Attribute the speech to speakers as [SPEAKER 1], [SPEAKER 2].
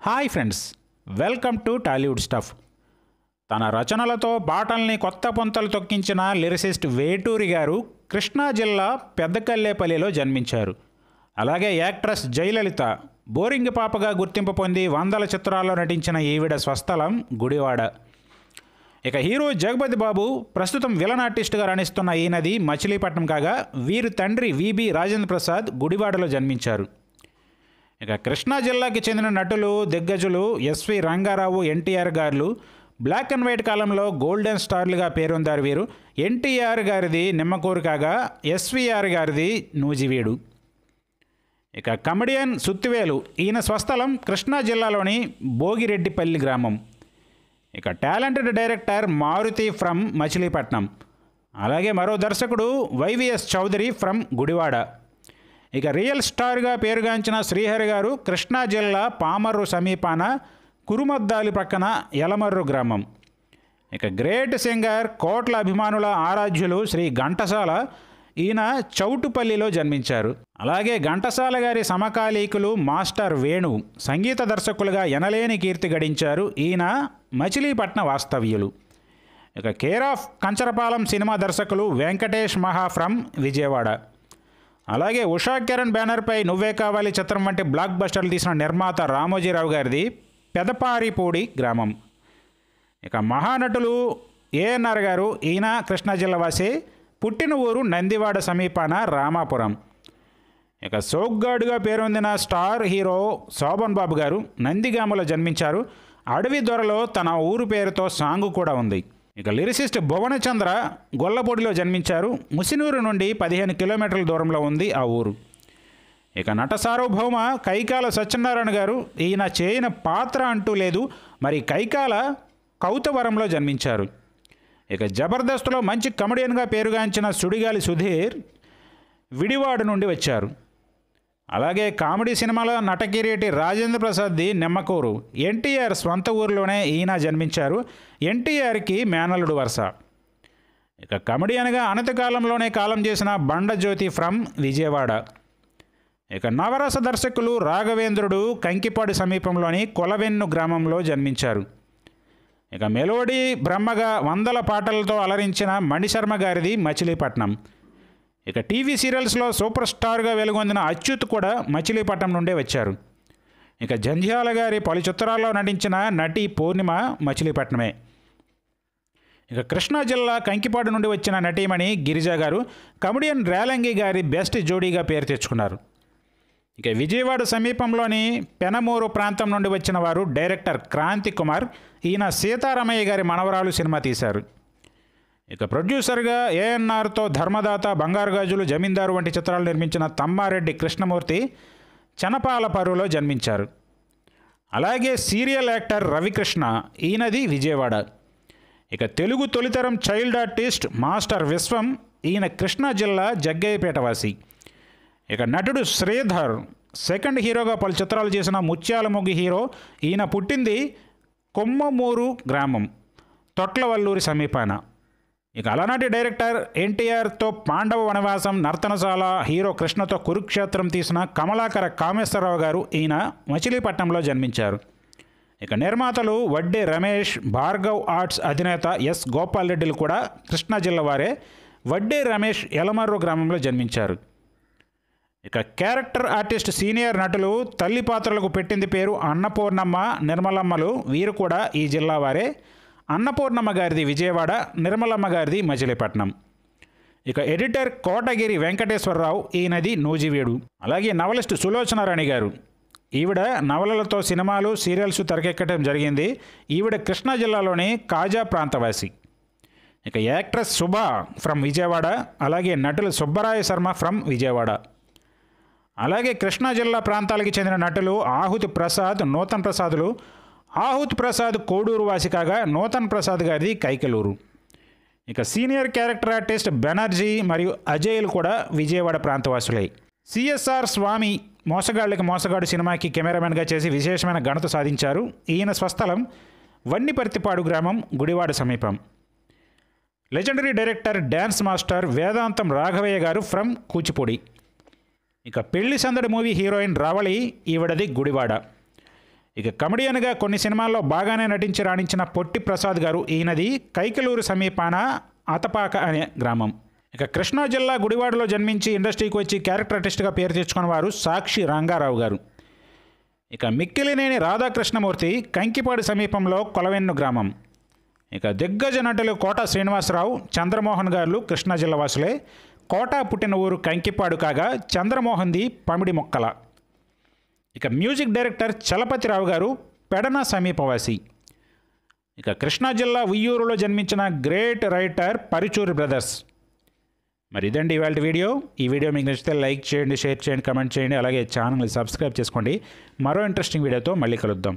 [SPEAKER 1] Hi friends, welcome to Tollywood stuff. తన రచనలతో పాటల్ని కొత్త పొంతలు తొక్కించిన లిరిసిస్ట్ వేటూరి గారు కృష్ణా జిల్లా పెద్దకల్లేపల్లిలో జన్మించారు. అలాగే యాక్ట్రెస్ జయలలిత బోరింగ్ పాపగా గుర్తింపు పొంది వందల చిత్రాల్లో నటించిన ఈవిడ స్వస్థలం గుడివాడ. ఇక హీరో జగపతి బాబు ప్రస్తుతం విలన్ ఆర్టిస్ట్గా రాణిస్తున్న ఈయనది మచిలీపట్నం కాగా, వీరి తండ్రి విబి రాజేంద్ర ప్రసాద్ గుడివాడలో జన్మించారు. ఇక కృష్ణా జిల్లాకి చెందిన నటులు దిగ్గజులు ఎస్వి రంగారావు, ఎన్టీఆర్ గారు బ్లాక్ అండ్ వైట్ కాలంలో గోల్డెన్ స్టార్లుగా పేరొందారు. వీరు ఎన్టీఆర్ గారిది నిమ్మకూరు కాగా, ఎస్విఆర్ గారిది నూజివీడు. ఇక కమెడియన్ సుత్తివేలు, ఈయన స్వస్థలం కృష్ణా జిల్లాలోని భోగిరెడ్డిపల్లి గ్రామం. ఇక talented director Maruthi from Machilipatnam. అలాగే మరో దర్శకుడు వైవిఎస్ చౌదరి ఫ్రమ్ గుడివాడ. ఇక రియల్ స్టార్గా పేరుగాంచిన శ్రీహరి గారు కృష్ణా జిల్లా పామర్రు సమీపాన కురుమద్దాలి పక్కన యలమర్రు గ్రామం. ఇక గ్రేట్ సింగర్ కోట్ల అభిమానుల ఆరాధ్యులు శ్రీ ఘంటసాల, ఈయన చౌటుపల్లిలో జన్మించారు. అలాగే ఘంటసాల గారి సమకాలీకులు మాస్టర్ వేణు సంగీత దర్శకులుగా ఎనలేని కీర్తి గడించారు. ఈయన మచిలీపట్నం వాస్తవ్యులు. ఇక కేర్ ఆఫ్ కంచరపాలెం సినిమా దర్శకులు వెంకటేష్ మహా ఫ్రమ్ విజయవాడ. అలాగే ఉషా కిరణ్ బ్యానర్పై నువ్వే కావాలి చిత్రం వంటి బ్లాక్ బస్టర్లు తీసిన నిర్మాత రామోజీరావు గారిది పెదపారిపూడి గ్రామం. ఇక మహానటులు ఏఎన్ఆర్ గారు, ఈయన కృష్ణా జిల్లా వాసి, పుట్టిన ఊరు నందివాడ సమీపాన రామాపురం. ఇక సోగ్గాడుగా పేరొందిన స్టార్ హీరో శోభన్ బాబు గారు నందిగామలో జన్మించారు. అడవి దొరలో తన ఊరు పేరుతో సాంగు కూడా ఉంది. ఇక లిరిసిస్ట్ భువనచంద్ర గొల్లపూడిలో జన్మించారు. ముసినూరు నుండి 15 కిలోమీటర్ల దూరంలో ఉంది ఆ ఊరు. ఇక నట సార్వభౌమ కైకాల సత్యనారాయణ గారు, ఈయన చేయని పాత్ర అంటూ లేదు, మరి కైకాల కౌతవరంలో జన్మించారు. ఇక జబర్దస్త్లో మంచి కమెడియన్గా పేరుగాంచిన సుడిగాలి సుధీర్ విడివాడ నుండి వచ్చారు. అలాగే కామెడీ సినిమాలో నటకిరీటి రాజేంద్ర ప్రసాద్ది నిమ్మకూరు. ఎన్టీఆర్ స్వంత ఊరిలోనే ఈయన జన్మించారు. ఎన్టీఆర్కి మేనల్లుడు వరుస. ఇక కమెడియన్గా అనతికాలంలోనే కాలం చేసిన బండజ్యోతి ఫ్రమ్ విజయవాడ. ఇక నవరస దర్శకులు రాఘవేంద్రుడు కంకిపాడు సమీపంలోని కొలవెన్ను గ్రామంలో జన్మించారు. ఇక మెలోడీ బ్రహ్మగా వందల పాటలతో అలరించిన మణిశర్మ గారిది మచిలీపట్నం. ఇక టీవీ సీరియల్స్లో సూపర్ స్టార్గా వెలుగొందిన అచ్యుత్ కూడా మచిలీపట్నం నుండే వచ్చారు. ఇక జంధ్యాల గారి పలు చిత్రాల్లో నటించిన నటి పూర్ణిమ మచిలీపట్నమే. ఇక కృష్ణా జిల్లా కంకిపాడు నుండి వచ్చిన నటీమణి గిరిజ గారు కమెడియన్ రేలంగి గారి బెస్ట్ జోడీగా పేరు తెచ్చుకున్నారు. ఇక విజయవాడ సమీపంలోని పెనమూరు ప్రాంతం నుండి వచ్చిన వారు డైరెక్టర్ క్రాంతి కుమార్. ఈయన సీతారామయ్య గారి మనవరాలు సినిమా తీశారు. ఇక ప్రొడ్యూసర్గా ఏఎన్ఆర్తో ధర్మదాత, బంగారు గాజులు, జమీందారు వంటి చిత్రాలు నిర్మించిన తమ్మారెడ్డి కృష్ణమూర్తి చనపాలపరులో జన్మించారు. అలాగే సీరియల్ యాక్టర్ రవికృష్ణ, ఈయనది విజయవాడ. ఇక తెలుగు తొలితరం చైల్డ్ ఆర్టిస్ట్ మాస్టర్ విశ్వం, ఈయన కృష్ణా జిల్లా జగ్గయ్యపేటవాసి. ఇక నటుడు శ్రీధర్ సెకండ్ హీరోగా పలు చిత్రాలు చేసిన ముత్యాలముగ్గి హీరో. ఈయన పుట్టింది కొమ్మమూరు గ్రామం, తొట్లవల్లూరి సమీపాన. ఇక అలనాటి డైరెక్టర్ ఎన్టీఆర్తో పాండవ వనవాసం, నర్తనశాల, హీరో కృష్ణతో కురుక్షేత్రం తీసిన కమలాకర కామేశ్వరరావు గారు, ఈయన మచిలీపట్నంలో జన్మించారు. ఇక నిర్మాతలు వడ్డే రమేష్, భార్గవ్ ఆర్ట్స్ అధినేత ఎస్ గోపాల్ రెడ్డిలు కూడా కృష్ణా జిల్లా వారే. వడ్డే రమేష్ యలమర్రు గ్రామంలో జన్మించారు. ఇక క్యారెక్టర్ ఆర్టిస్ట్ సీనియర్ నటులు తల్లి పాత్రలకు పెట్టింది పేరు అన్నపూర్ణమ్మ, నిర్మలమ్మలు. వీరు కూడా ఈ జిల్లా వారే. అన్నపూర్ణమ్మ గారిది విజయవాడ, నిర్మలమ్మ గారిది మచిలీపట్నం. ఇక ఎడిటర్ కోటగిరి వెంకటేశ్వరరావు, ఈయనది నూజివీడు. అలాగే నవలిస్ట్ సులోచనారాణి గారు, ఈవిడ నవలలతో సినిమాలు, సీరియల్స్ తెరకెక్కడం జరిగింది. ఈవిడ కృష్ణా జిల్లాలోని కాజా ప్రాంతవాసి. ఇక యాక్ట్రెస్ శుభ ఫ్రమ్ విజయవాడ. అలాగే నటులు సుబ్బరాయ శర్మ ఫ్రమ్ విజయవాడ. అలాగే కృష్ణా జిల్లా ప్రాంతాలకు చెందిన నటులు ఆహుతి ప్రసాద్, నూతన్ ప్రసాదులు. ఆహుతి ప్రసాద్ కోడూరు వాసి కాగా, నూతన్ ప్రసాద్ గారిది కైకలూరు. ఇక సీనియర్ క్యారెక్టర్ ఆర్టిస్ట్ బెనర్జీ మరియు అజయ్లు కూడా విజయవాడ ప్రాంతవాసులై. సిఎస్ఆర్ స్వామి మోసగాళ్ళకి మోసగాడు సినిమాకి కెమెరామెన్గా చేసి విశేషమైన ఘనత సాధించారు. ఈయన స్వస్థలం వన్నిపర్తిపాడు గ్రామం, గుడివాడ సమీపం. లెజెండరీ డైరెక్టర్, డ్యాన్స్ మాస్టర్ వేదాంతం రాఘవయ్య గారు ఫ్రమ్ కూచిపూడి. ఇక పెళ్లి సందడి మూవీ హీరోయిన్ రవళి, ఈవిడది గుడివాడ. ఇక కమెడియన్గా కొన్ని సినిమాల్లో బాగానే నటించి రాణించిన పొట్టి ప్రసాద్ గారు. ఈయనది కైకలూరు సమీపాన అతపాక అనే గ్రామం. ఇక కృష్ణా జిల్లా గుడివాడలో జన్మించి ఇండస్ట్రీకి వచ్చి క్యారెక్టర్ ఆర్టిస్ట్గా పేరు తెచ్చుకున్న వారు సాక్షి రంగారావు గారు. ఇక మిక్కిలినేని రాధాకృష్ణమూర్తి కంకిపాడు సమీపంలో కొలవెన్ను గ్రామం. ఇక దిగ్గజ నటులు కోట శ్రీనివాసరావు, చంద్రమోహన్ గారు కృష్ణా జిల్లా వాసులే. కోట పుట్టిన ఊరు కంకిపాడు కాగా చంద్రమోహన్ది పమిడి మొక్కల. ఇక మ్యూజిక్ డైరెక్టర్ చలపతిరావు గారు పెడన సమీపవాసి. ఇక కృష్ణా జిల్లా ఉయ్యూరులో జన్మించిన గ్రేట్ రైటర్ పరుచూరి బ్రదర్స్. మరి ఇదండి ఇవాళ వీడియో. ఈ వీడియో మీకు నచ్చితే లైక్ చేయండి, షేర్ చేయండి, కమెంట్ చేయండి. అలాగే ఛానల్ని సబ్స్క్రైబ్ చేసుకోండి. మరో ఇంట్రెస్టింగ్ వీడియోతో మళ్ళీ కలుద్దాం.